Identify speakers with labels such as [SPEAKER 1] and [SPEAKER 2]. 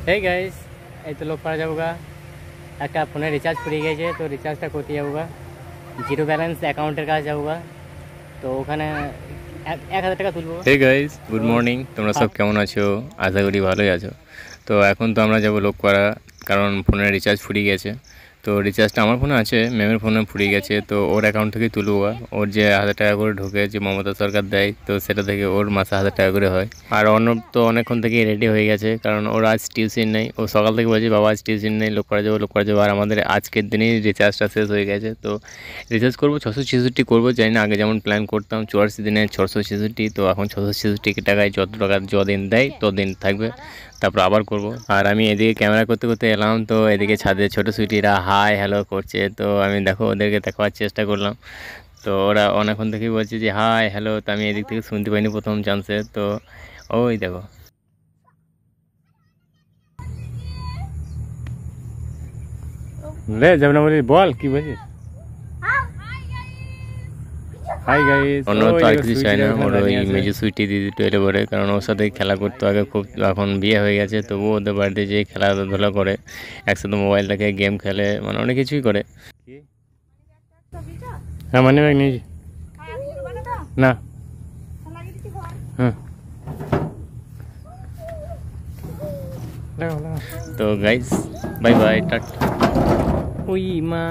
[SPEAKER 1] Hey guys, এই তো লোক পাওয়া যাবো। একটা ফোনে রিচার্জ ফুরিয়ে গেছে, তো রিচার্জটা করতে যাবো। জিরো ব্যালেন্স অ্যাকাউন্টের কাছে যাবো, তো ওখানে 1,000 টাকা তুলবো। Hey guys, good morning. তোমরা সব কেমন আছো? আশা করি ভালোই আছো। তো এখন তো আমরা যাবো লোকপাড়া, কারণ ফোনের রিচার্জ ফুরিয়ে গেছে। তো রিচার্জটা আমার ফোনে আছে, ম্যামের ফোনে ফুরিয়ে গেছে, তো ওর অ্যাকাউন্ট থেকেই তুলবো। ওর যে 1,000 টাকা করে ঢোকে, যে মমতা সরকার দেয়, তো সেটা থেকে ওর মাসে 1,000 টাকা করে হয়। আর অর্ণব তো অনেকক্ষণ থেকেই রেডি হয়ে গেছে, কারণ ওর আজ টিউশন নেই। ও সকাল থেকে বলছে বাবা আজ টিউশন নেই, লোকপাড়া যাবো। আর আমাদের আজকের দিনেই রিচার্জটা শেষ হয়ে গেছে। তো রিচার্জ করবো 666 করবো, জানি না আগে যেমন প্ল্যান করতাম 84 দিনে 666, তো এখন 666 টাকায় যত টাকা যদিন দেয় ততদিন থাকবে, তারপর আবার করব। আর আমি এদিকে ক্যামেরা করতে করতে এলাম, তো এদিকে ছাদে ছোটো সুইটিরা হাই হ্যালো করছে, তো আমি দেখো ওদেরকে দেখাবার চেষ্টা করলাম। তো ওরা অনেকক্ষণ থেকেই বলছে যে হাই হ্যালো, তো আমি এদিক থেকে শুনতে পাইনি প্রথম চান্সে। তো ওই দেখো, রে যাব না বলি, বল কি বলছিস? Hi guys. অন্য তো আর কিছু চাই না, ওর ওই মেজো সুইটি দিদি টুয়েলে পড়ে, কারণ ওর সাথে খেলা করতে আগে খুব, এখন বিয়ে হয়ে গেছে, তবুও ওদের বাড়িতে যে খেলাধুলা করে, একসাথে মোবাইল দেখে, গেম খেলে, মানে অনেক কিছুই করে। হ্যাঁ, মানি ব্যাগ নিয়েছি না। হ্যাঁ, তো গাইস বাই বাই, টাটা। ওই মা।